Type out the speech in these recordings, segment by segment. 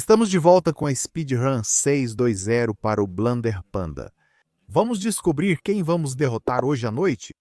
Estamos de volta com a Speedrun 620 para o Blunder Panda. Vamos descobrir quem vamos derrotar hoje à noite?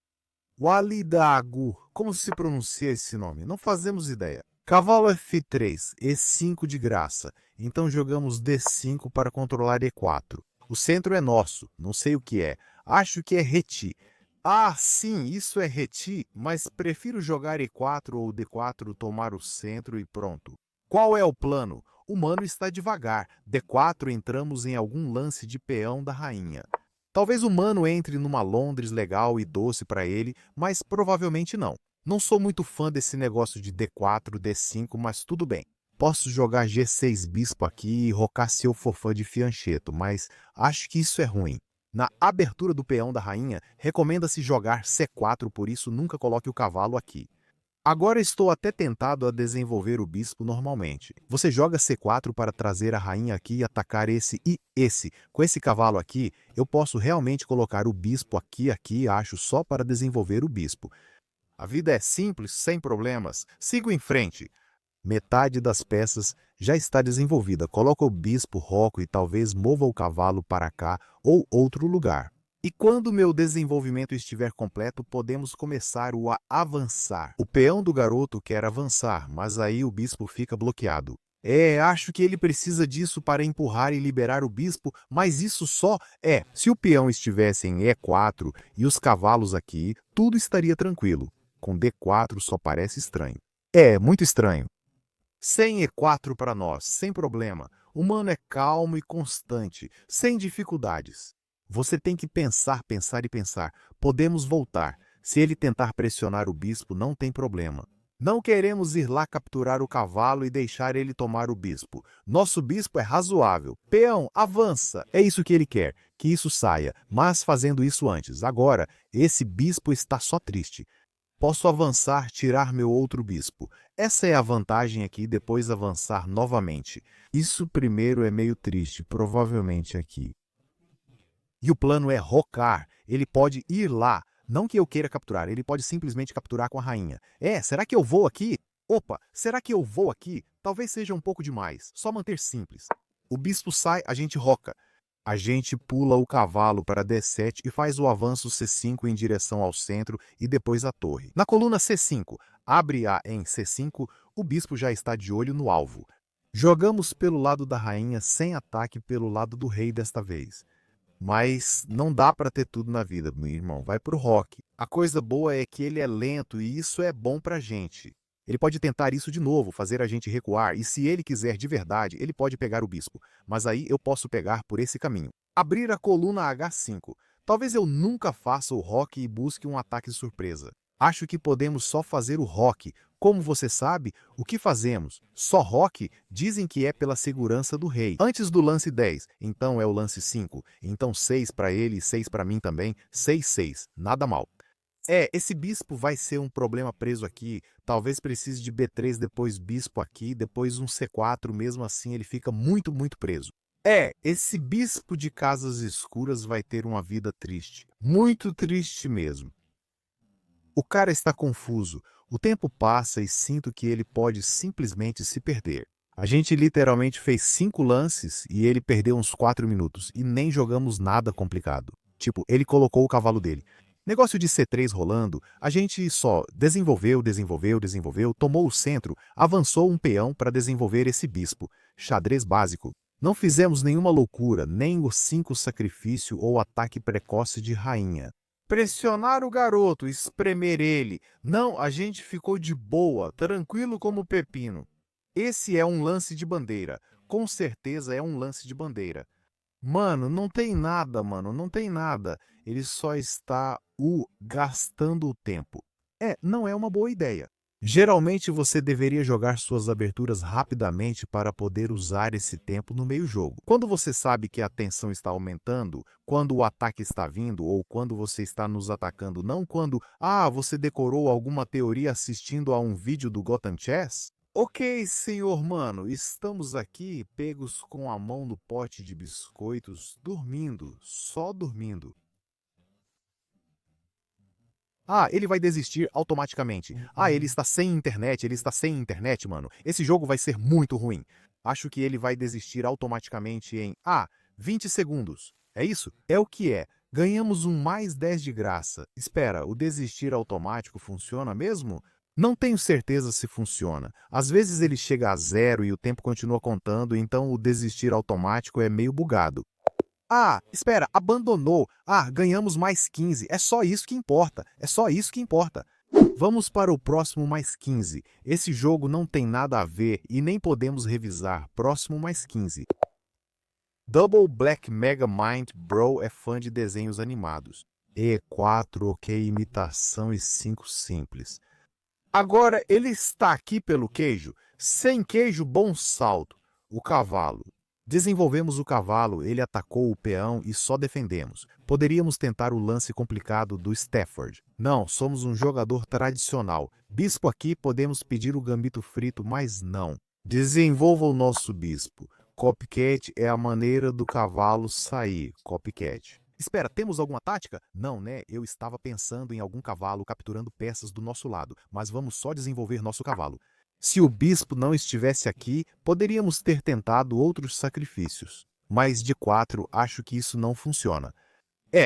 Walidagu. Como se pronuncia esse nome? Não fazemos ideia. Cavalo F3, E5 de graça. Então jogamos D5 para controlar E4. O centro é nosso, não sei o que é. Acho que é reti. Ah, sim, isso é reti, mas prefiro jogar E4 ou D4, tomar o centro e pronto. Qual é o plano? O mano está devagar. D4 entramos em algum lance de peão da rainha. Talvez o mano entre numa Londres legal e doce para ele, mas provavelmente não. Não sou muito fã desse negócio de D4, D5, mas tudo bem. Posso jogar G6 bispo aqui e rocar seu fofã de fiancheto, mas acho que isso é ruim. Na abertura do peão da rainha, recomenda-se jogar C4, por isso nunca coloque o cavalo aqui. Agora estou até tentado a desenvolver o bispo normalmente. Você joga C4 para trazer a rainha aqui e atacar esse e esse. Com esse cavalo aqui, eu posso realmente colocar o bispo aqui, acho, só para desenvolver o bispo. A vida é simples, sem problemas. Sigo em frente. Metade das peças já está desenvolvida. Coloco o bispo, roco e talvez mova o cavalo para cá ou outro lugar. E quando meu desenvolvimento estiver completo, podemos começar o avançar. O peão do garoto quer avançar, mas aí o bispo fica bloqueado. Acho que ele precisa disso para empurrar e liberar o bispo, mas isso só é. Se o peão estivesse em E4 e os cavalos aqui, tudo estaria tranquilo. Com D4 só parece estranho. É, muito estranho. Sem E4 para nós, sem problema. O mano é calmo e constante, sem dificuldades. Você tem que pensar, pensar e pensar. Podemos voltar. Se ele tentar pressionar o bispo, não tem problema. Não queremos ir lá capturar o cavalo e deixar ele tomar o bispo. Nosso bispo é razoável. Peão, avança. É isso que ele quer, que isso saia, mas fazendo isso antes. Agora, esse bispo está só triste. Posso avançar, tirar meu outro bispo. Essa é a vantagem aqui, depois avançar novamente. Isso primeiro é meio triste, provavelmente aqui. E o plano é rocar. Ele pode ir lá. Não que eu queira capturar, ele pode simplesmente capturar com a rainha. Será que eu vou aqui? Opa, será que eu vou aqui? Talvez seja um pouco demais. Só manter simples. O bispo sai, a gente roca. A gente pula o cavalo para D7 e faz o avanço C5 em direção ao centro e depois à torre. Na coluna C5, abre-a em C5, o bispo já está de olho no alvo. Jogamos pelo lado da rainha sem ataque pelo lado do rei desta vez. Mas não dá para ter tudo na vida, meu irmão. Vai pro rock. A coisa boa é que ele é lento e isso é bom pra gente. Ele pode tentar isso de novo, fazer a gente recuar, e se ele quiser de verdade, ele pode pegar o bispo. Mas aí eu posso pegar por esse caminho. Abrir a coluna H5. Talvez eu nunca faça o rock e busque um ataque surpresa. Acho que podemos só fazer o rock. Como você sabe, o que fazemos? Só rock? Dizem que é pela segurança do rei. Antes do lance 10, então é o lance 5. Então 6 para ele e 6 para mim também. 6, 6. Nada mal. Esse bispo vai ser um problema preso aqui. Talvez precise de B3, depois bispo aqui, depois um C4. Mesmo assim, ele fica muito, muito preso. Esse bispo de casas escuras vai ter uma vida triste. Muito triste mesmo. O cara está confuso. O tempo passa e sinto que ele pode simplesmente se perder. A gente literalmente fez 5 lances e ele perdeu uns 4 minutos. E nem jogamos nada complicado. Tipo, ele colocou o cavalo dele. Negócio de C3 rolando, a gente só desenvolveu, tomou o centro, avançou um peão para desenvolver esse bispo. Xadrez básico. Não fizemos nenhuma loucura, nem o 5 sacrifício ou ataque precoce de rainha. Pressionar o garoto, espremer ele. Não, a gente ficou de boa, tranquilo como pepino. Esse é um lance de bandeira. Com certeza é um lance de bandeira. Mano, não tem nada, mano, não tem nada. Ele só está gastando o tempo. Não é uma boa ideia. Geralmente você deveria jogar suas aberturas rapidamente para poder usar esse tempo no meio-jogo. Quando você sabe que a tensão está aumentando, quando o ataque está vindo ou quando você está nos atacando, não quando, você decorou alguma teoria assistindo a um vídeo do Gotham Chess? Ok, senhor mano, estamos aqui pegos com a mão no pote de biscoitos, dormindo, só dormindo. Ele vai desistir automaticamente. Ele está sem internet, mano. Esse jogo vai ser muito ruim. Acho que ele vai desistir automaticamente em 20 segundos. É isso? É o que é. Ganhamos um mais 10 de graça. Espera, o desistir automático funciona mesmo? Não tenho certeza se funciona. Às vezes ele chega a zero e o tempo continua contando, então o desistir automático é meio bugado. Espera, abandonou. Ganhamos mais 15. É só isso que importa. É só isso que importa. Vamos para o próximo mais 15. Esse jogo não tem nada a ver e nem podemos revisar. Próximo mais 15. Double Black Mega Mind Bro é fã de desenhos animados. E4, ok, imitação e 5 simples. Agora ele está aqui pelo queijo. Sem queijo, bom salto. O cavalo. Desenvolvemos o cavalo, ele atacou o peão e só defendemos. Poderíamos tentar o lance complicado do Stafford. Não, somos um jogador tradicional. Bispo aqui, podemos pedir o gambito frito, mas não. Desenvolva o nosso bispo. Copycat é a maneira do cavalo sair. Copycat. Espera, temos alguma tática? Não, né? Eu estava pensando em algum cavalo capturando peças do nosso lado, mas vamos só desenvolver nosso cavalo. Se o bispo não estivesse aqui, poderíamos ter tentado outros sacrifícios. Mas de 4, acho que isso não funciona.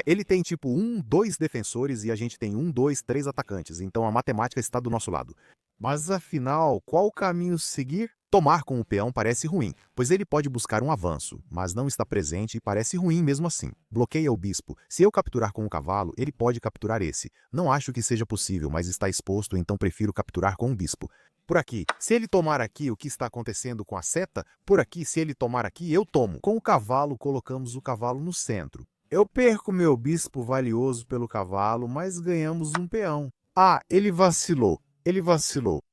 Ele tem tipo 2 defensores e a gente tem 2, 3 atacantes, então a matemática está do nosso lado. Mas afinal, qual caminho seguir? Tomar com o peão parece ruim, pois ele pode buscar um avanço, mas não está presente e parece ruim mesmo assim. Bloqueia o bispo. Se eu capturar com o cavalo, ele pode capturar esse. Não acho que seja possível, mas está exposto, então prefiro capturar com o bispo. Por aqui, se ele tomar aqui, o que está acontecendo com a seta? Por aqui, se ele tomar aqui, eu tomo. Com o cavalo, colocamos o cavalo no centro. Eu perco meu bispo valioso pelo cavalo, mas ganhamos um peão. Ele vacilou. Ele vacilou.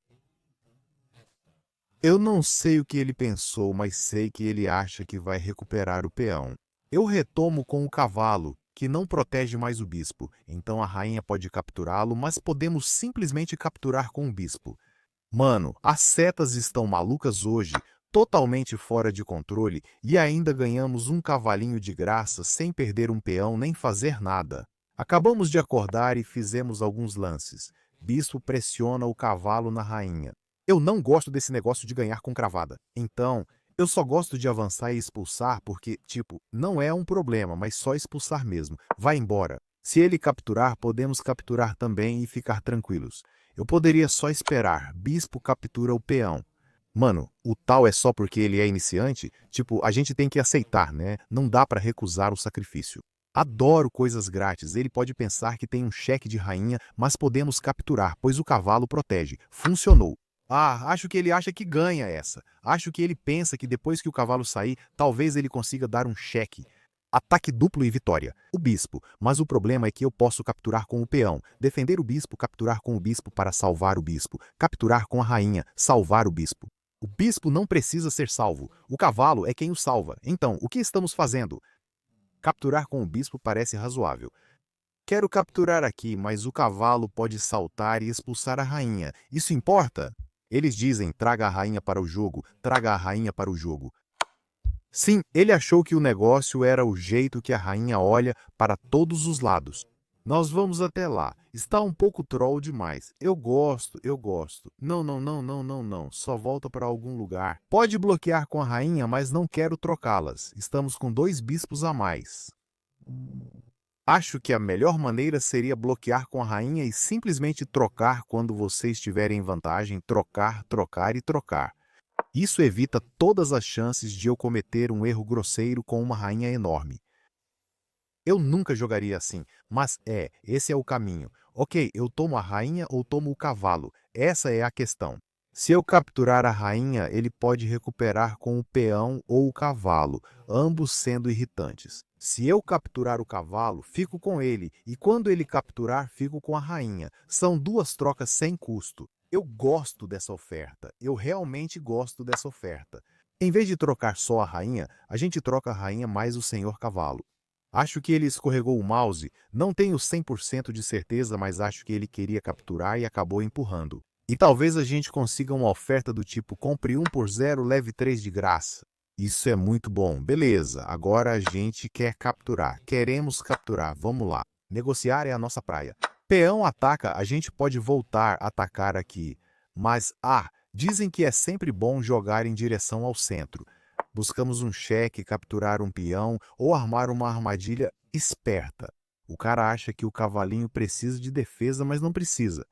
Eu não sei o que ele pensou, mas sei que ele acha que vai recuperar o peão. Eu retomo com o cavalo, que não protege mais o bispo. Então a rainha pode capturá-lo, mas podemos simplesmente capturar com o bispo. Mano, as setas estão malucas hoje, totalmente fora de controle, e ainda ganhamos um cavalinho de graça sem perder um peão nem fazer nada. Acabamos de acordar e fizemos alguns lances. Bispo pressiona o cavalo na rainha. Eu não gosto desse negócio de ganhar com cravada. Então, eu só gosto de avançar e expulsar porque, não é um problema, mas só expulsar mesmo. Vai embora. Se ele capturar, podemos capturar também e ficar tranquilos. Eu poderia só esperar. Bispo captura o peão. Mano, o tal é só porque ele é iniciante? A gente tem que aceitar, né? Não dá pra recusar o sacrifício. Adoro coisas grátis. Ele pode pensar que tem um cheque de rainha, mas podemos capturar, pois o cavalo protege. Funcionou. Acho que ele acha que ganha essa. Acho que ele pensa que depois que o cavalo sair, talvez ele consiga dar um cheque. Ataque duplo e vitória. O bispo. Mas o problema é que eu posso capturar com o peão. Defender o bispo, capturar com o bispo para salvar o bispo. Capturar com a rainha, salvar o bispo. O bispo não precisa ser salvo. O cavalo é quem o salva. Então, o que estamos fazendo? Capturar com o bispo parece razoável. Quero capturar aqui, mas o cavalo pode saltar e expulsar a rainha. Isso importa? Eles dizem, traga a rainha para o jogo, traga a rainha para o jogo. Sim, ele achou que o negócio era o jeito que a rainha olha para todos os lados. Nós vamos até lá. Está um pouco troll demais. Eu gosto, eu gosto. Não, não, não, não, não, não. Só volta para algum lugar. Pode bloquear com a rainha, mas não quero trocá-las. Estamos com 2 bispos a mais. Acho que a melhor maneira seria bloquear com a rainha e simplesmente trocar quando você estiver em vantagem, trocar, trocar e trocar. Isso evita todas as chances de eu cometer um erro grosseiro com uma rainha enorme. Eu nunca jogaria assim, mas esse é o caminho. Ok, eu tomo a rainha ou tomo o cavalo? Essa é a questão. Se eu capturar a rainha, ele pode recuperar com o peão ou o cavalo, ambos sendo irritantes. Se eu capturar o cavalo, fico com ele, e quando ele capturar, fico com a rainha. São 2 trocas sem custo. Eu gosto dessa oferta. Eu realmente gosto dessa oferta. Em vez de trocar só a rainha, a gente troca a rainha mais o senhor cavalo. Acho que ele escorregou o mouse. Não tenho 100% de certeza, mas acho que ele queria capturar e acabou empurrando. E talvez a gente consiga uma oferta do tipo compre 1 por 0, leve 3 de graça. Isso é muito bom. Beleza, agora a gente quer capturar. Queremos capturar. Vamos lá. Negociar é a nossa praia. Peão ataca, a gente pode voltar a atacar aqui. Mas, Dizem que é sempre bom jogar em direção ao centro. Buscamos um cheque, capturar um peão ou armar uma armadilha esperta. O cara acha que o cavalinho precisa de defesa, mas não precisa.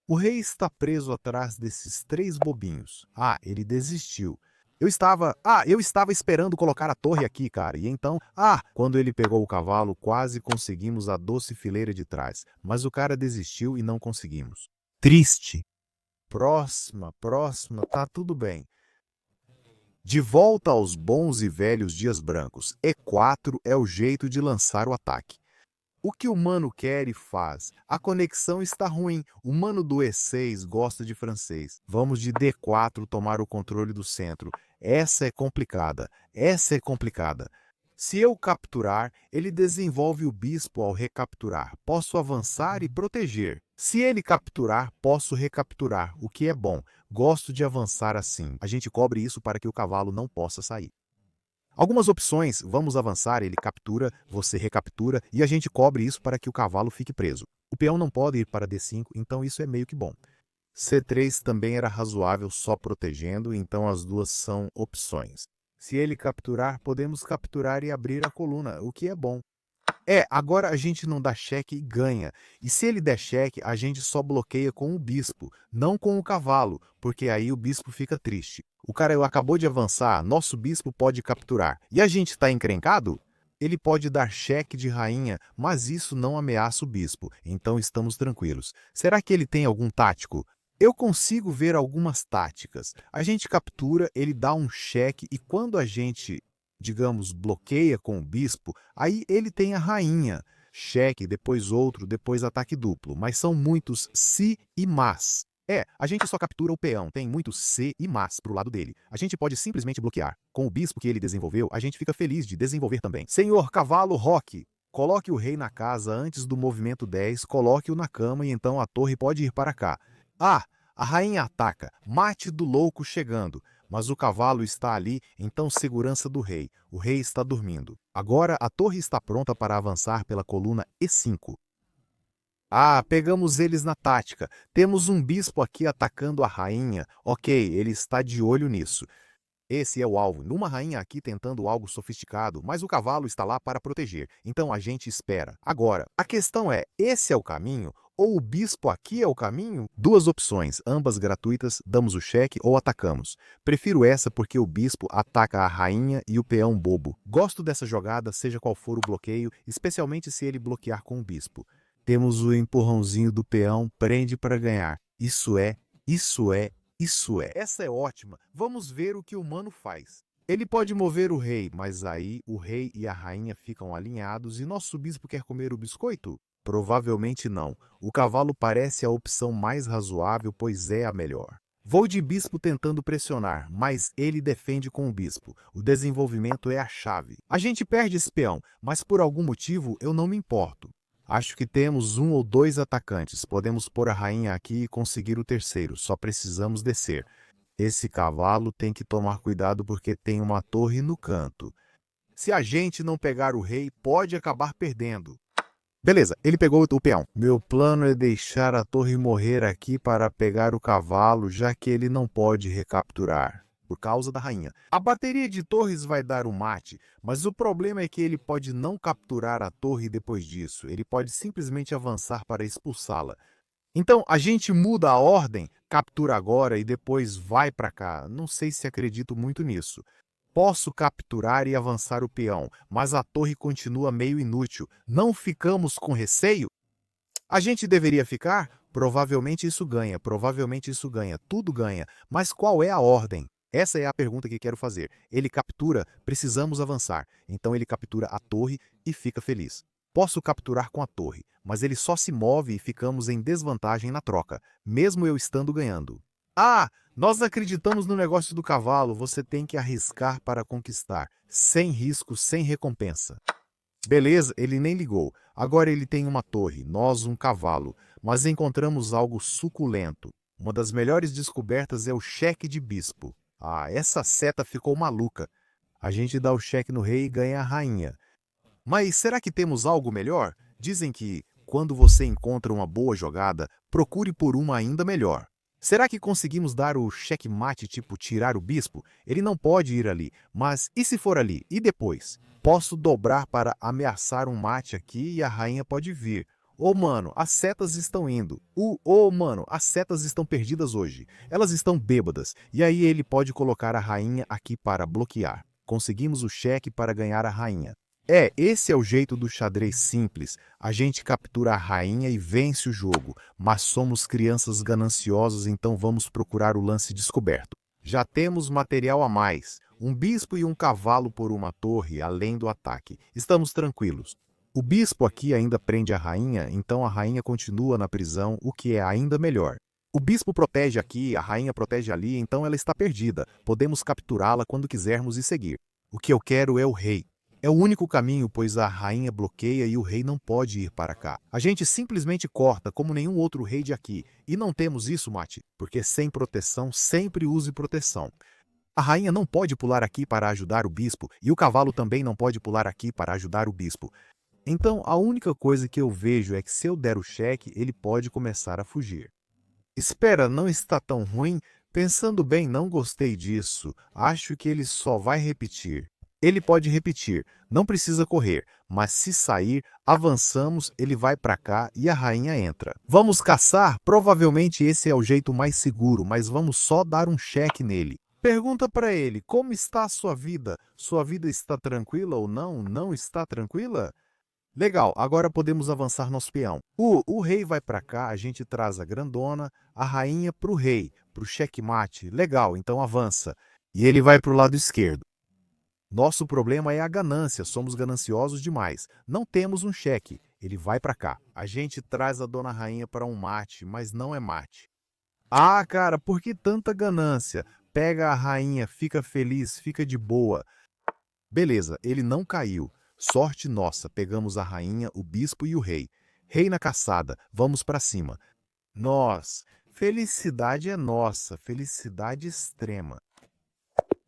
O rei está preso atrás desses três bobinhos. Ah, ele desistiu. Eu estava esperando colocar a torre aqui, cara. E então, quando ele pegou o cavalo, quase conseguimos a doce fileira de trás. Mas o cara desistiu e não conseguimos. Triste. Próxima, próxima, tá tudo bem. De volta aos bons e velhos dias brancos. E4 é o jeito de lançar o ataque. O que o mano quer e faz. A conexão está ruim. O mano do E6 gosta de francês. Vamos de D4 tomar o controle do centro. Essa é complicada. Essa é complicada. Se eu capturar, ele desenvolve o bispo ao recapturar. Posso avançar e proteger. Se ele capturar, posso recapturar, o que é bom. Gosto de avançar assim. A gente cobre isso para que o cavalo não possa sair. Algumas opções, vamos avançar, ele captura, você recaptura, e a gente cobre isso para que o cavalo fique preso. O peão não pode ir para D5, então isso é meio que bom. C3 também era razoável só protegendo, então as duas são opções. Se ele capturar, podemos capturar e abrir a coluna, o que é bom. Agora a gente não dá cheque e ganha. E se ele der cheque, a gente só bloqueia com o bispo, não com o cavalo, porque aí o bispo fica triste. O cara acabou de avançar, nosso bispo pode capturar. E a gente está encrencado? Ele pode dar cheque de rainha, mas isso não ameaça o bispo, então estamos tranquilos. Será que ele tem algum tático? Eu consigo ver algumas táticas. A gente captura, ele dá um cheque e quando a gente, digamos, bloqueia com o bispo, aí ele tem a rainha. Cheque, depois outro, depois ataque duplo. Mas são muitos se e mas. A gente só captura o peão, tem muitos se e mas pro lado dele. A gente pode simplesmente bloquear. Com o bispo que ele desenvolveu, a gente fica feliz de desenvolver também. Senhor Cavalo Roque, coloque o rei na casa antes do movimento 10, coloque-o na cama e então a torre pode ir para cá. A rainha ataca, mate do louco chegando, mas o cavalo está ali, então segurança do rei. O rei está dormindo. Agora a torre está pronta para avançar pela coluna E5. Pegamos eles na tática. Temos um bispo aqui atacando a rainha. Ok, ele está de olho nisso. Esse é o alvo. Numa rainha aqui tentando algo sofisticado, mas o cavalo está lá para proteger. Então a gente espera. Agora, a questão é, esse é o caminho? Ou o bispo aqui é o caminho? Duas opções, ambas gratuitas, damos o cheque ou atacamos. Prefiro essa porque o bispo ataca a rainha e o peão bobo. Gosto dessa jogada, seja qual for o bloqueio, especialmente se ele bloquear com o bispo. Temos o empurrãozinho do peão, prende para ganhar. Isso é. Essa é ótima. Vamos ver o que o mano faz. Ele pode mover o rei, mas aí o rei e a rainha ficam alinhados e nosso bispo quer comer o biscoito? Provavelmente não. O cavalo parece a opção mais razoável, pois é a melhor. Vou de bispo tentando pressionar, mas ele defende com o bispo. O desenvolvimento é a chave. A gente perde esse peão, mas por algum motivo eu não me importo. Acho que temos um ou dois atacantes. Podemos pôr a rainha aqui e conseguir o terceiro. Só precisamos descer. Esse cavalo tem que tomar cuidado porque tem uma torre no canto. Se a gente não pegar o rei, pode acabar perdendo. Beleza, ele pegou o peão. Meu plano é deixar a torre morrer aqui para pegar o cavalo, já que ele não pode recapturar. Por causa da rainha. A bateria de torres vai dar um mate, mas o problema é que ele pode não capturar a torre depois disso. Ele pode simplesmente avançar para expulsá-la. Então, a gente muda a ordem, captura agora e depois vai para cá. Não sei se acredito muito nisso. Posso capturar e avançar o peão, mas a torre continua meio inútil. Não ficamos com receio? A gente deveria ficar? Provavelmente isso ganha, tudo ganha. Mas qual é a ordem? Essa é a pergunta que quero fazer. Ele captura, precisamos avançar. Então ele captura a torre e fica feliz. Posso capturar com a torre, mas ele só se move e ficamos em desvantagem na troca, mesmo eu estando ganhando. Nós acreditamos no negócio do cavalo, você tem que arriscar para conquistar. Sem risco, sem recompensa. Beleza, ele nem ligou. Agora ele tem uma torre, nós um cavalo, mas encontramos algo suculento. Uma das melhores descobertas é o cheque de bispo. Essa seta ficou maluca. A gente dá o cheque no rei e ganha a rainha. Mas será que temos algo melhor? Dizem que, quando você encontra uma boa jogada, procure por uma ainda melhor. Será que conseguimos dar o checkmate, tipo tirar o bispo? Ele não pode ir ali, mas e se for ali? E depois? Posso dobrar para ameaçar um mate aqui e a rainha pode vir. Ô mano, as setas estão indo. Mano, as setas estão perdidas hoje. Elas estão bêbadas. E aí ele pode colocar a rainha aqui para bloquear. Conseguimos o cheque para ganhar a rainha. Esse é o jeito do xadrez simples. A gente captura a rainha e vence o jogo, mas somos crianças gananciosas, então vamos procurar o lance descoberto. Já temos material a mais, um bispo e um cavalo por uma torre, além do ataque. Estamos tranquilos. O bispo aqui ainda prende a rainha, então a rainha continua na prisão, o que é ainda melhor. O bispo protege aqui, a rainha protege ali, então ela está perdida. Podemos capturá-la quando quisermos e seguir. O que eu quero é o rei. É o único caminho, pois a rainha bloqueia e o rei não pode ir para cá. A gente simplesmente corta, como nenhum outro rei de aqui. E não temos isso, Mate, porque sem proteção, sempre use proteção. A rainha não pode pular aqui para ajudar o bispo, e o cavalo também não pode pular aqui para ajudar o bispo. Então, a única coisa que eu vejo é que se eu der o cheque, ele pode começar a fugir. Espera, não está tão ruim? Pensando bem, não gostei disso. Acho que ele só vai repetir. Ele pode repetir, não precisa correr, mas se sair, avançamos, ele vai para cá e a rainha entra. Vamos caçar? Provavelmente esse é o jeito mais seguro, mas vamos só dar um cheque nele. Pergunta para ele, como está a sua vida? Sua vida está tranquila ou não? Não está tranquila? Legal, agora podemos avançar nosso peão. O rei vai para cá, a gente traz a grandona, a rainha para o rei, para o checkmate. Legal, então avança. E ele vai para o lado esquerdo. Nosso problema é a ganância, somos gananciosos demais. Não temos um cheque. Ele vai para cá. A gente traz a dona rainha para um mate, mas não é mate. Ah, cara, por que tanta ganância? Pega a rainha, fica feliz, fica de boa. Beleza, ele não caiu. Sorte nossa, pegamos a rainha, o bispo e o rei. Rei na caçada, vamos para cima. Nós, felicidade é nossa, felicidade extrema.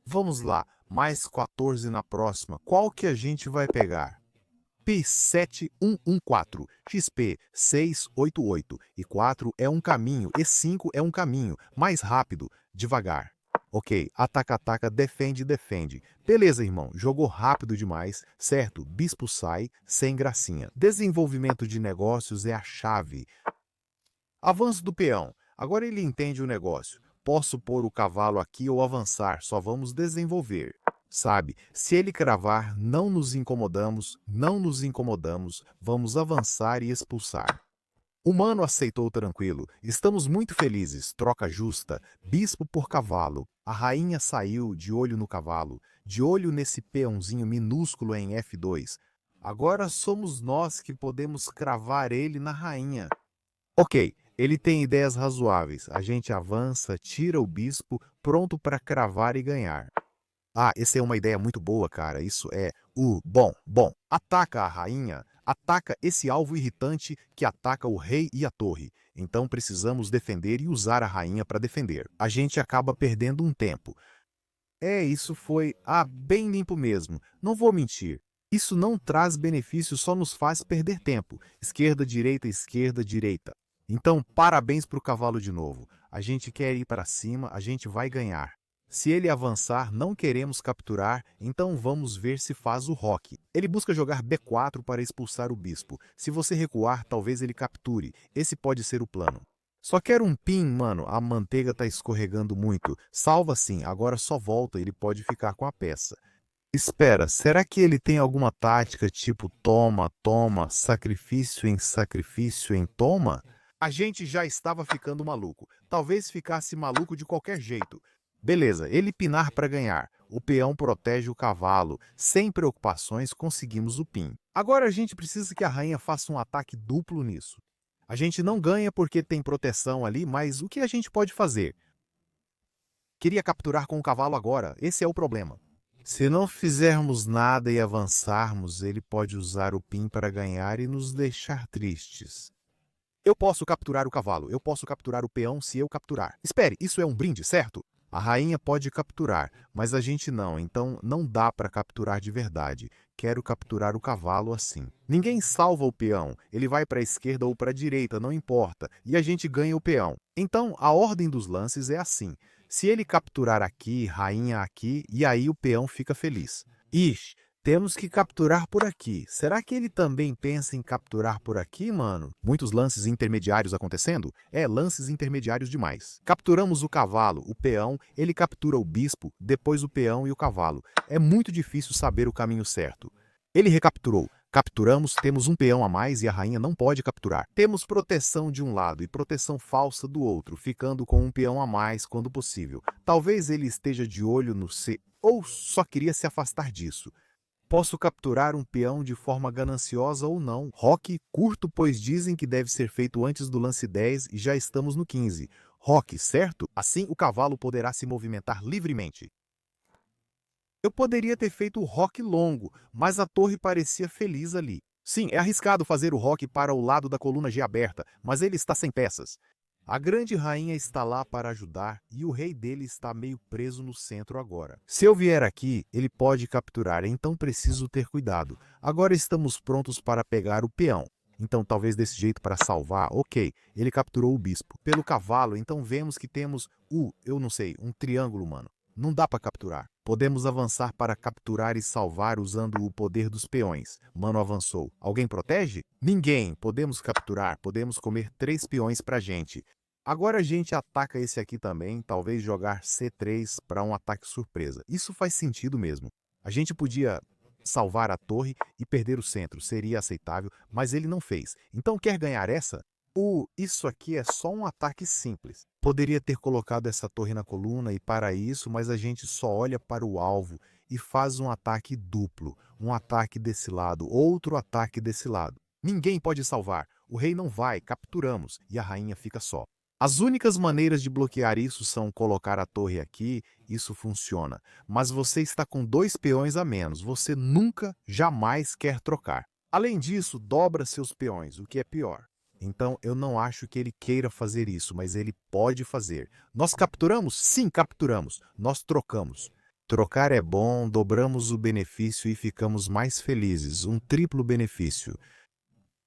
Vamos lá, mais 14 na próxima. Qual que a gente vai pegar? P7114, XP 688. E 4 é um caminho, e 5 é um caminho. Mais rápido, devagar. Ok, ataca, ataca, defende, defende. Beleza, irmão, jogou rápido demais, certo? Bispo sai, sem gracinha. Desenvolvimento de negócios é a chave. Avanço do peão. Agora ele entende o negócio. Posso pôr o cavalo aqui ou avançar, só vamos desenvolver. Sabe, se ele cravar, não nos incomodamos, vamos avançar e expulsar. O mano aceitou tranquilo. Estamos muito felizes. Troca justa. Bispo por cavalo. A rainha saiu de olho no cavalo. De olho nesse peãozinho minúsculo em F2. Agora somos nós que podemos cravar ele na rainha. Ok, ele tem ideias razoáveis. A gente avança, tira o bispo, pronto para cravar e ganhar. Ah, essa é uma ideia muito boa, cara. Isso é bom. Ataca a rainha. Ataca esse alvo irritante que ataca o rei e a torre. Então precisamos defender e usar a rainha para defender. A gente acaba perdendo um tempo. Isso foi bem limpo mesmo. Não vou mentir. Isso não traz benefício, só nos faz perder tempo. Esquerda, direita. Então, parabéns para o cavalo de novo. A gente quer ir para cima, a gente vai ganhar. Se ele avançar, não queremos capturar, então vamos ver se faz o roque. Ele busca jogar B4 para expulsar o bispo. Se você recuar, talvez ele capture. Esse pode ser o plano. Só quero um pin, mano. A manteiga tá escorregando muito. Salva sim, agora só volta, ele pode ficar com a peça. Espera, será que ele tem alguma tática tipo toma, sacrifício em toma? A gente já estava ficando maluco. Talvez ficasse maluco de qualquer jeito. Beleza, ele pinar para ganhar. O peão protege o cavalo. Sem preocupações, conseguimos o pin. Agora a gente precisa que a rainha faça um ataque duplo nisso. A gente não ganha porque tem proteção ali, mas o que a gente pode fazer? Queria capturar com o cavalo agora, esse é o problema. Se não fizermos nada e avançarmos, ele pode usar o pin para ganhar e nos deixar tristes. Eu posso capturar o cavalo, eu posso capturar o peão se eu capturar. Espere, isso é um brinde, certo? A rainha pode capturar, mas a gente não, então não dá para capturar de verdade. Quero capturar o cavalo assim. Ninguém salva o peão, ele vai para a esquerda ou para a direita, não importa, e a gente ganha o peão. Então, a ordem dos lances é assim. Se ele capturar aqui, rainha aqui, e aí o peão fica feliz. Ixi, temos que capturar por aqui. Será que ele também pensa em capturar por aqui, mano? Muitos lances intermediários acontecendo? Lances intermediários demais. Capturamos o cavalo, o peão, ele captura o bispo, depois o peão e o cavalo. É muito difícil saber o caminho certo. Ele recapturou. Capturamos, temos um peão a mais e a rainha não pode capturar. Temos proteção de um lado e proteção falsa do outro, ficando com um peão a mais quando possível. Talvez ele esteja de olho no C ou só queria se afastar disso. Posso capturar um peão de forma gananciosa ou não. Roque curto, pois dizem que deve ser feito antes do lance 10 e já estamos no 15. Roque, certo? Assim o cavalo poderá se movimentar livremente. Eu poderia ter feito o roque longo, mas a torre parecia feliz ali. Sim, é arriscado fazer o roque para o lado da coluna G aberta, mas ele está sem peças. A grande rainha está lá para ajudar e o rei dele está meio preso no centro agora. Se eu vier aqui, ele pode capturar, então preciso ter cuidado. Agora estamos prontos para pegar o peão. Então talvez desse jeito para salvar, ok, ele capturou o bispo. Pelo cavalo, então vemos que temos eu não sei, um triângulo, mano. Não dá para capturar. Podemos avançar para capturar e salvar usando o poder dos peões. Mano avançou. Alguém protege? Ninguém. Podemos capturar. Podemos comer 3 peões pra gente. Agora a gente ataca esse aqui também. Talvez jogar C3 para um ataque surpresa. Isso faz sentido mesmo. A gente podia salvar a torre e perder o centro. Seria aceitável, mas ele não fez. Então quer ganhar essa? Isso aqui é só um ataque simples. Poderia ter colocado essa torre na coluna e para isso, mas a gente só olha para o alvo e faz um ataque duplo. Um ataque desse lado, outro ataque desse lado. Ninguém pode salvar. O rei não vai, capturamos e a rainha fica só. As únicas maneiras de bloquear isso são colocar a torre aqui, isso funciona. Mas você está com 2 peões a menos, você nunca, jamais quer trocar. Além disso, dobra seus peões, o que é pior. Então, eu não acho que ele queira fazer isso, mas ele pode fazer. Nós capturamos? Sim, capturamos. Nós trocamos. Trocar é bom, dobramos o benefício e ficamos mais felizes. Um triplo benefício.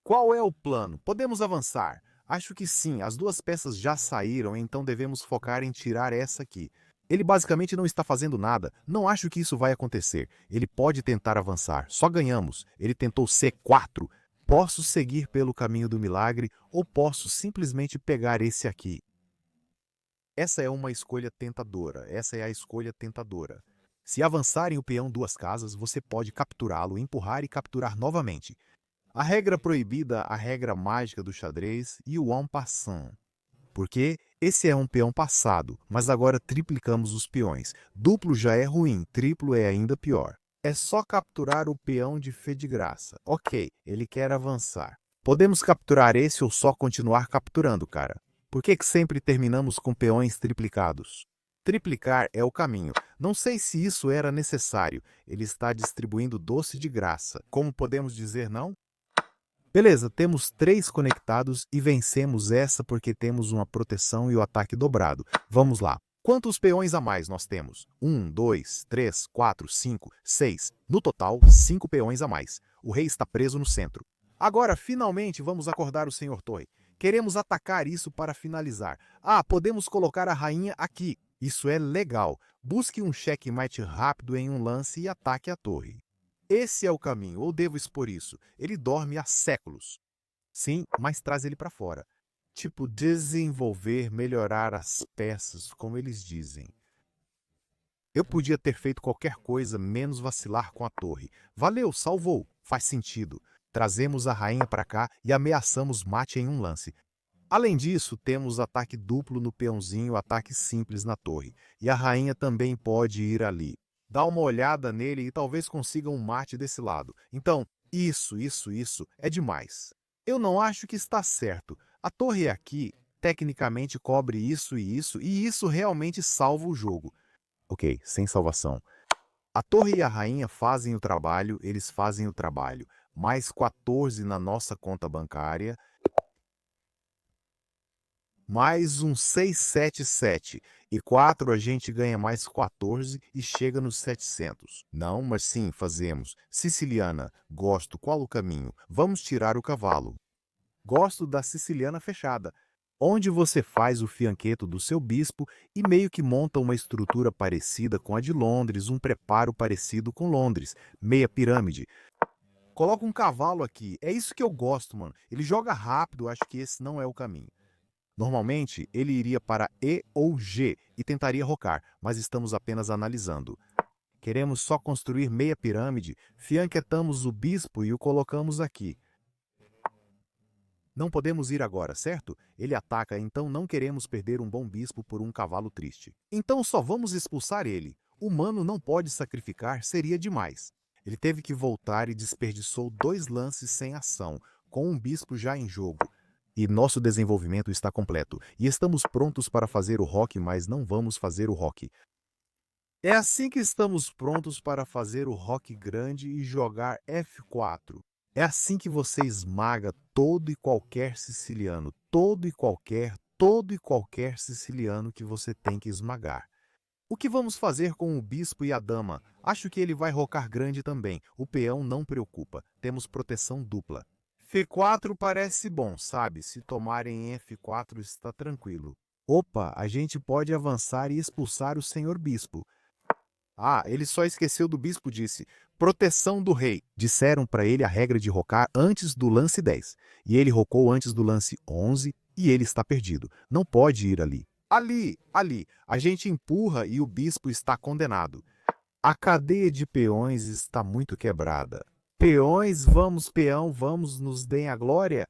Qual é o plano? Podemos avançar? Acho que sim, as 2 peças já saíram, então devemos focar em tirar essa aqui. Ele basicamente não está fazendo nada. Não acho que isso vai acontecer. Ele pode tentar avançar. Só ganhamos. Ele tentou C4. Posso seguir pelo caminho do milagre ou posso simplesmente pegar esse aqui. Essa é uma escolha tentadora. Essa é a escolha tentadora. Se avançarem o peão 2 casas, você pode capturá-lo, empurrar e capturar novamente. A regra proibida, a regra mágica do xadrez e o en passant. Porque esse é um peão passado, mas agora triplicamos os peões. Duplo já é ruim, triplo é ainda pior. É só capturar o peão de fé de graça. Ok, ele quer avançar. Podemos capturar esse ou só continuar capturando, cara. Por que sempre terminamos com peões triplicados? Triplicar é o caminho. Não sei se isso era necessário. Ele está distribuindo doce de graça. Como podemos dizer não? Beleza, temos 3 conectados e vencemos essa porque temos uma proteção e o ataque dobrado. Vamos lá. Quantos peões a mais nós temos? 1, 2, 3, 4, 5, 6. No total, 5 peões a mais. O rei está preso no centro. Agora, finalmente, vamos acordar o Senhor Torre. Queremos atacar isso para finalizar. Podemos colocar a rainha aqui. Isso é legal. Busque um checkmate rápido em um lance e ataque a torre. Esse é o caminho, ou devo expor isso? Ele dorme há séculos. Sim, mas traz ele para fora. Tipo, desenvolver, melhorar as peças, como eles dizem. Eu podia ter feito qualquer coisa, menos vacilar com a torre. Valeu, salvou. Faz sentido. Trazemos a rainha para cá e ameaçamos mate em um lance. Além disso, temos ataque duplo no peãozinho, ataque simples na torre. E a rainha também pode ir ali. Dá uma olhada nele e talvez consiga um mate desse lado. Então, isso é demais. Eu não acho que está certo. A torre aqui, tecnicamente, cobre isso e isso realmente salva o jogo. Ok, sem salvação. A torre e a rainha fazem o trabalho, eles fazem o trabalho. Mais 14 na nossa conta bancária. Mais um 677. E 4 a gente ganha mais 14 e chega nos 700. Não, mas sim, fazemos. Siciliana, gosto. Qual o caminho? Vamos tirar o cavalo. Gosto da siciliana fechada, onde você faz o fianqueto do seu bispo e meio que monta uma estrutura parecida com a de Londres, um preparo parecido com Londres, meia pirâmide. Coloca um cavalo aqui, é isso que eu gosto, mano. Ele joga rápido, acho que esse não é o caminho. Normalmente, ele iria para E ou G e tentaria rocar, mas estamos apenas analisando. Queremos só construir meia pirâmide, fianquetamos o bispo e o colocamos aqui. Não podemos ir agora, certo? Ele ataca, então não queremos perder um bom bispo por um cavalo triste. Então só vamos expulsar ele. O humano não pode sacrificar, seria demais. Ele teve que voltar e desperdiçou 2 lances sem ação, com um bispo já em jogo. E nosso desenvolvimento está completo. E estamos prontos para fazer o roque, mas não vamos fazer o roque. É assim que estamos prontos para fazer o roque grande e jogar F4. É assim que você esmaga todo e qualquer siciliano, todo e qualquer siciliano que você tem que esmagar. O que vamos fazer com o bispo e a dama? Acho que ele vai rocar grande também. O peão não preocupa. Temos proteção dupla. F4 parece bom, sabe? Se tomarem F4 está tranquilo. Opa, a gente pode avançar e expulsar o senhor bispo. Ah, ele só esqueceu do bispo, disse. Proteção do rei. Disseram para ele a regra de rocar antes do lance 10. E ele rocou antes do lance 11 e ele está perdido. Não pode ir ali. Ali. A gente empurra e o bispo está condenado. A cadeia de peões está muito quebrada. Peões, vamos, peão, vamos, nos deem a glória.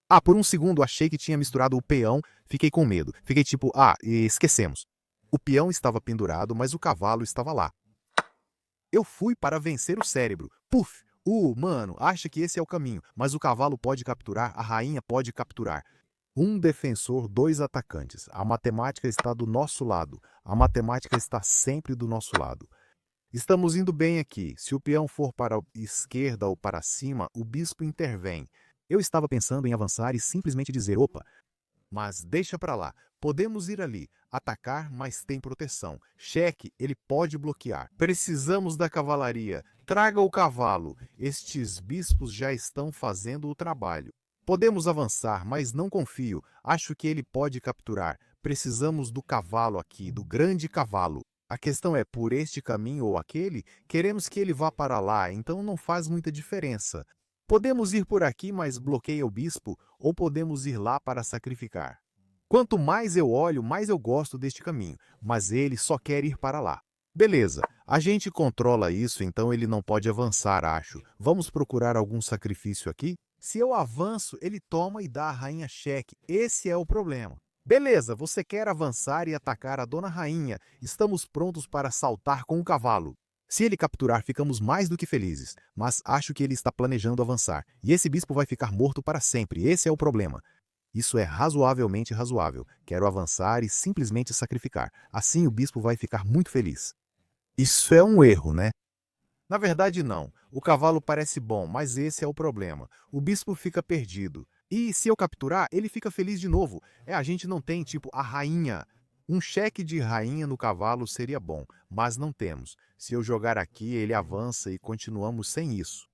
Ah, por um segundo achei que tinha misturado o peão, fiquei com medo. Fiquei tipo, esquecemos. O peão estava pendurado, mas o cavalo estava lá. Eu fui para vencer o cérebro. Puf! Mano, acha que esse é o caminho, mas o cavalo pode capturar, a rainha pode capturar. Um defensor, 2 atacantes. A matemática está do nosso lado. A matemática está sempre do nosso lado. Estamos indo bem aqui. Se o peão for para a esquerda ou para cima, o bispo intervém. Eu estava pensando em avançar e simplesmente dizer, opa, mas deixa pra lá. Podemos ir ali, atacar, mas tem proteção. Cheque, ele pode bloquear. Precisamos da cavalaria. Traga o cavalo. Estes bispos já estão fazendo o trabalho. Podemos avançar, mas não confio. Acho que ele pode capturar. Precisamos do cavalo aqui, do grande cavalo. A questão é, por este caminho ou aquele, queremos que ele vá para lá, então não faz muita diferença. Podemos ir por aqui, mas bloqueia o bispo, ou podemos ir lá para sacrificar. Quanto mais eu olho, mais eu gosto deste caminho, mas ele só quer ir para lá. Beleza, a gente controla isso, então ele não pode avançar, acho. Vamos procurar algum sacrifício aqui? Se eu avanço, ele toma e dá a rainha cheque. Esse é o problema. Beleza, você quer avançar e atacar a dona rainha. Estamos prontos para saltar com o cavalo. Se ele capturar, ficamos mais do que felizes, mas acho que ele está planejando avançar, e esse bispo vai ficar morto para sempre, esse é o problema. Isso é razoavelmente razoável. Quero avançar e simplesmente sacrificar. Assim o bispo vai ficar muito feliz. Isso é um erro, né? Na verdade, não. O cavalo parece bom, mas esse é o problema. O bispo fica perdido. E se eu capturar, ele fica feliz de novo. A gente não tem, tipo, a rainha. Um cheque de rainha no cavalo seria bom, mas não temos. Se eu jogar aqui, ele avança e continuamos sem isso.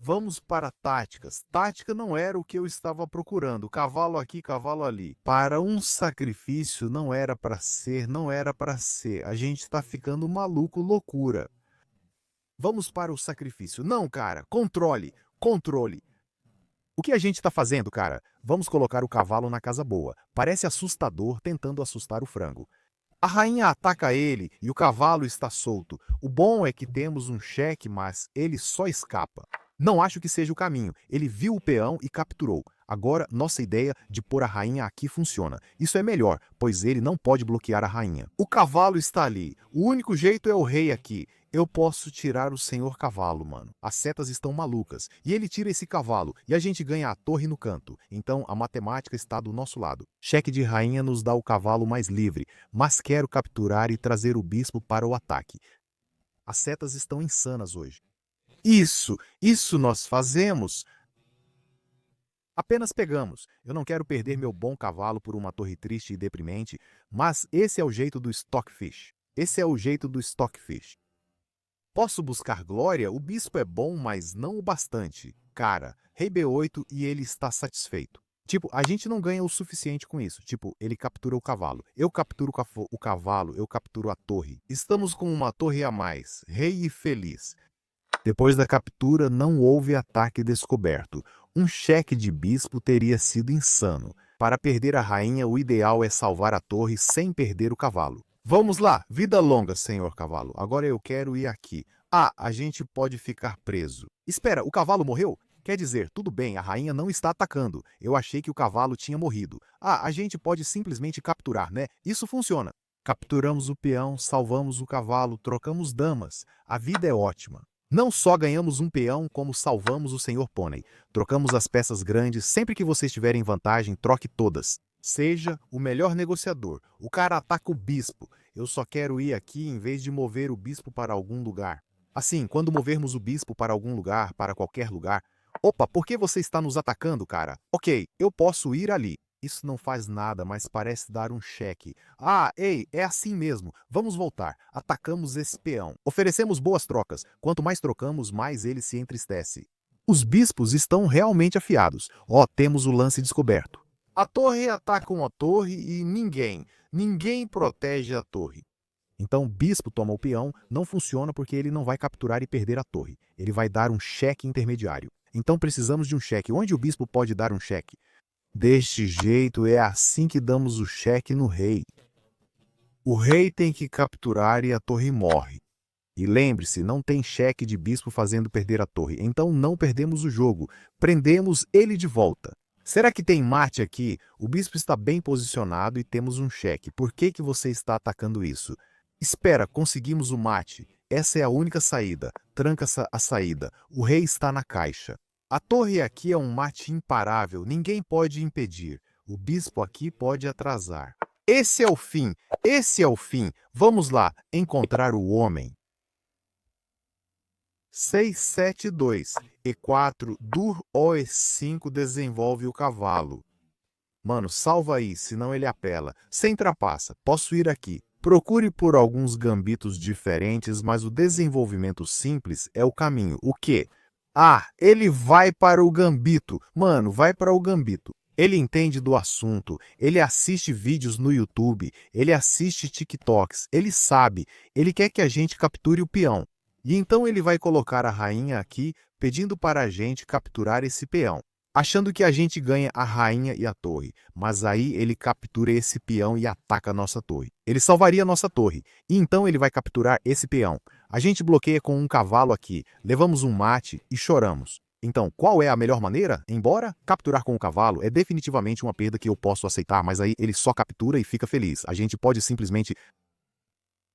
Vamos para táticas. Tática não era o que eu estava procurando. Cavalo aqui, cavalo ali. Para um sacrifício não era para ser, não era para ser. A gente está ficando maluco, loucura. Vamos para o sacrifício. Não, cara, controle. O que a gente está fazendo, cara? Vamos colocar o cavalo na casa boa. Parece assustador tentando assustar o frango. A rainha ataca ele e o cavalo está solto. O bom é que temos um cheque, mas ele só escapa. Não acho que seja o caminho. Ele viu o peão e capturou. Agora, nossa ideia de pôr a rainha aqui funciona. Isso é melhor, pois ele não pode bloquear a rainha. O cavalo está ali. O único jeito é o rei aqui. Eu posso tirar o senhor cavalo, mano. As setas estão malucas. E ele tira esse cavalo, e a gente ganha a torre no canto. Então, a matemática está do nosso lado. Cheque de rainha nos dá o cavalo mais livre, mas quero capturar e trazer o bispo para o ataque. As setas estão insanas hoje. Isso nós fazemos. Apenas pegamos. Eu não quero perder meu bom cavalo por uma torre triste e deprimente, mas esse é o jeito do Stockfish. Esse é o jeito do Stockfish. Posso buscar glória? O bispo é bom, mas não o bastante. Cara, rei B8 e ele está satisfeito. Tipo, a gente não ganha o suficiente com isso. Tipo, ele captura o cavalo. Eu capturo o cavalo, eu capturo a torre. Estamos com uma torre a mais. Rei e feliz. Depois da captura, não houve ataque descoberto. Um cheque de bispo teria sido insano. Para perder a rainha, o ideal é salvar a torre sem perder o cavalo. Vamos lá, vida longa, senhor cavalo. Agora eu quero ir aqui. Ah, a gente pode ficar preso. Espera, o cavalo morreu? Quer dizer, tudo bem, a rainha não está atacando. Eu achei que o cavalo tinha morrido. Ah, a gente pode simplesmente capturar, né? Isso funciona. Capturamos o peão, salvamos o cavalo, trocamos damas. A vida é ótima. Não só ganhamos um peão, como salvamos o senhor pônei. Trocamos as peças grandes. Sempre que você estiver em vantagem, troque todas. Seja o melhor negociador. O cara ataca o bispo. Eu só quero ir aqui em vez de mover o bispo para algum lugar. Assim, quando movermos o bispo para algum lugar, para qualquer lugar... Opa, por que você está nos atacando, cara? Ok, eu posso ir ali. Isso não faz nada, mas parece dar um cheque. Ah, ei, é assim mesmo. Vamos voltar. Atacamos esse peão. Oferecemos boas trocas. Quanto mais trocamos, mais ele se entristece. Os bispos estão realmente afiados. Ó, temos o lance descoberto. A torre ataca uma torre e ninguém protege a torre. Então o bispo toma o peão, não funciona porque ele não vai capturar e perder a torre. Ele vai dar um cheque intermediário. Então precisamos de um cheque. Onde o bispo pode dar um cheque? Deste jeito, é assim que damos o cheque no rei. O rei tem que capturar e a torre morre. E lembre-se, não tem cheque de bispo fazendo perder a torre. Então não perdemos o jogo. Prendemos ele de volta. Será que tem mate aqui? O bispo está bem posicionado e temos um cheque. Por que você está atacando isso? Espera, conseguimos o mate. Essa é a única saída. Tranca a saída. O rei está na caixa. A torre aqui é um mate imparável. Ninguém pode impedir. O bispo aqui pode atrasar. Esse é o fim. Esse é o fim. Vamos lá, encontrar o homem. 6, 7, 2. E4, dur o E5 desenvolve o cavalo. Mano, salva aí, senão ele apela. Sem trapaça, posso ir aqui. Procure por alguns gambitos diferentes, mas o desenvolvimento simples é o caminho. O quê? Ah, ele vai para o gambito. Mano, vai para o gambito. Ele entende do assunto, ele assiste vídeos no YouTube, ele assiste TikToks, ele sabe, ele quer que a gente capture o peão. E então ele vai colocar a rainha aqui, pedindo para a gente capturar esse peão, achando que a gente ganha a rainha e a torre. Mas aí ele captura esse peão e ataca a nossa torre. Ele salvaria a nossa torre, e então ele vai capturar esse peão. A gente bloqueia com um cavalo aqui, levamos um mate e choramos. Então, qual é a melhor maneira? Embora capturar com o cavalo é definitivamente uma perda que eu posso aceitar, mas aí ele só captura e fica feliz. A gente pode simplesmente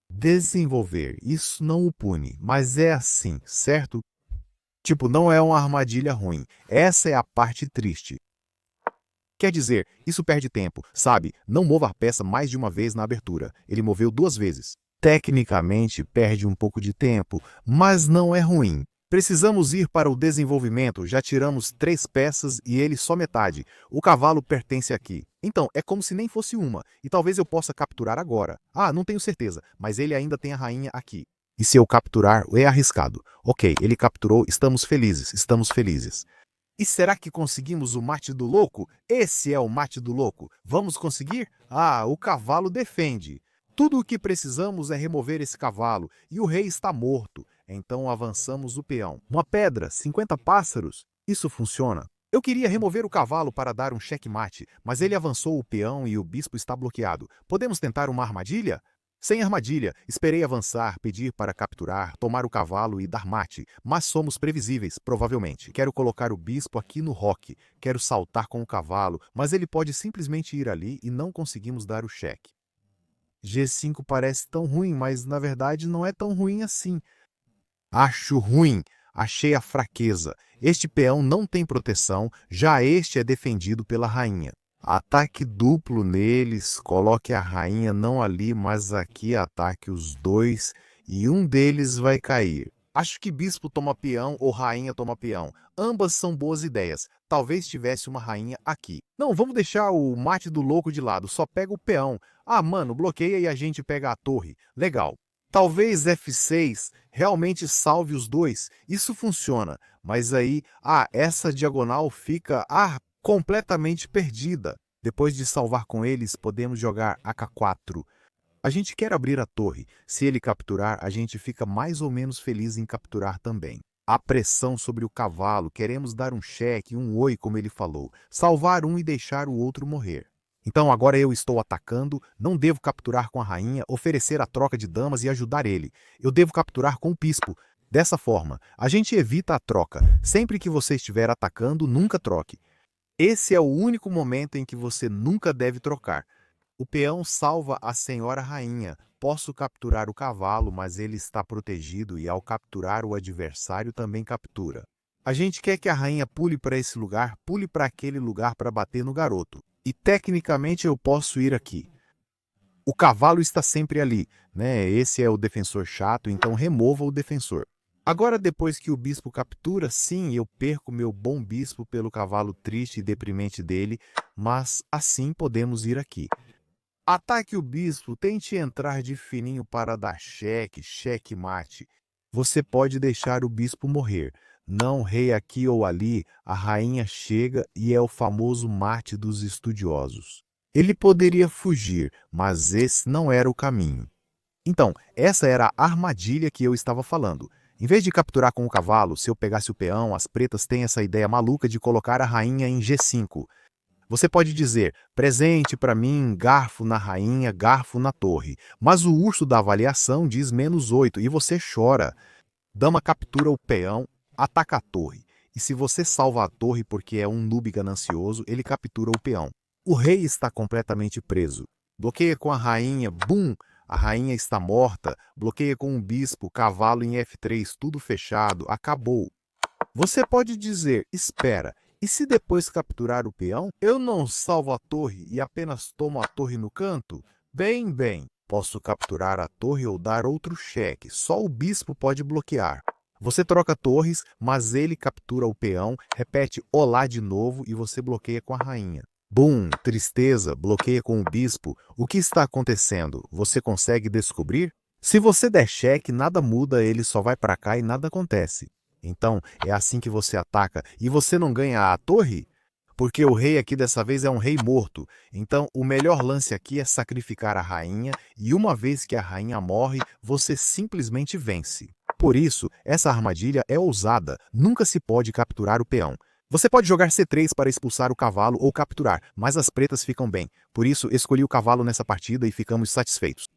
desenvolver. Isso não o pune, mas é assim, certo? Tipo, não é uma armadilha ruim. Essa é a parte triste. Quer dizer, isso perde tempo, sabe? Não mova a peça mais de uma vez na abertura. Ele moveu 2 vezes. Tecnicamente, perde um pouco de tempo, mas não é ruim. Precisamos ir para o desenvolvimento, já tiramos 3 peças e ele só metade. O cavalo pertence aqui. Então, é como se nem fosse uma, e talvez eu possa capturar agora. Ah, não tenho certeza, mas ele ainda tem a rainha aqui. E se eu capturar, é arriscado. Ok, ele capturou, estamos felizes, estamos felizes. E será que conseguimos o mate do louco? Esse é o mate do louco. Vamos conseguir? Ah, o cavalo defende. Tudo o que precisamos é remover esse cavalo, e o rei está morto. Então avançamos o peão. Uma pedra, 50 pássaros. Isso funciona. Eu queria remover o cavalo para dar um checkmate, mas ele avançou o peão e o bispo está bloqueado. Podemos tentar uma armadilha? Sem armadilha, esperei avançar, pedir para capturar, tomar o cavalo e dar mate. Mas somos previsíveis, provavelmente. Quero colocar o bispo aqui no roque. Quero saltar com o cavalo, mas ele pode simplesmente ir ali e não conseguimos dar o cheque. G5 parece tão ruim, mas na verdade não é tão ruim assim. Acho ruim. Achei a fraqueza. Este peão não tem proteção, já este é defendido pela rainha. Ataque duplo neles, coloque a rainha não ali, mas aqui ataque os 2 e um deles vai cair. Acho que bispo toma peão ou rainha toma peão. Ambas são boas ideias. Talvez tivesse uma rainha aqui. Não, vamos deixar o mate do louco de lado. Só pega o peão. Ah, mano, bloqueia e a gente pega a torre. Legal. Talvez F6 realmente salve os dois. Isso funciona. Mas aí, essa diagonal fica, completamente perdida. Depois de salvar com eles, podemos jogar AK4. A gente quer abrir a torre. Se ele capturar, a gente fica mais ou menos feliz em capturar também. A pressão sobre o cavalo, queremos dar um cheque, um oi, como ele falou. Salvar um e deixar o outro morrer. Então agora eu estou atacando, não devo capturar com a rainha, oferecer a troca de damas e ajudar ele. Eu devo capturar com o bispo. Dessa forma, a gente evita a troca. Sempre que você estiver atacando, nunca troque. Esse é o único momento em que você nunca deve trocar. O peão salva a senhora rainha. Posso capturar o cavalo, mas ele está protegido e ao capturar o adversário também captura. A gente quer que a rainha pule para esse lugar, pule para aquele lugar para bater no garoto. E tecnicamente eu posso ir aqui. O cavalo está sempre ali, né? Esse é o defensor chato, então remova o defensor. Agora, depois que o bispo captura, sim, eu perco meu bom bispo pelo cavalo triste e deprimente dele, mas assim podemos ir aqui. Ataque o bispo, tente entrar de fininho para dar cheque mate. Você pode deixar o bispo morrer. Não rei aqui ou ali, a rainha chega e é o famoso mate dos estudiosos. Ele poderia fugir, mas esse não era o caminho. Então, essa era a armadilha que eu estava falando. Em vez de capturar com o cavalo, se eu pegasse o peão, as pretas têm essa ideia maluca de colocar a rainha em G5. Você pode dizer, presente para mim, garfo na rainha, garfo na torre. Mas o urso da avaliação diz -8 e você chora. Dama captura o peão, ataca a torre. E se você salva a torre porque é um noob ganancioso, ele captura o peão. O rei está completamente preso. Bloqueia com a rainha, bum! A rainha está morta. Bloqueia com o bispo, cavalo em F3, tudo fechado, acabou. Você pode dizer, espera, e se depois capturar o peão, eu não salvo a torre e apenas tomo a torre no canto? Bem, posso capturar a torre ou dar outro cheque, só o bispo pode bloquear. Você troca torres, mas ele captura o peão, repete olá de novo e você bloqueia com a rainha. Bum, tristeza, bloqueia com o bispo. O que está acontecendo? Você consegue descobrir? Se você der cheque, nada muda, ele só vai para cá e nada acontece. Então, é assim que você ataca e você não ganha a torre? Porque o rei aqui dessa vez é um rei morto. Então, o melhor lance aqui é sacrificar a rainha e uma vez que a rainha morre, você simplesmente vence. Por isso, essa armadilha é ousada, nunca se pode capturar o peão. Você pode jogar C3 para expulsar o cavalo ou capturar, mas as pretas ficam bem. Por isso, escolhi o cavalo nessa partida e ficamos satisfeitos.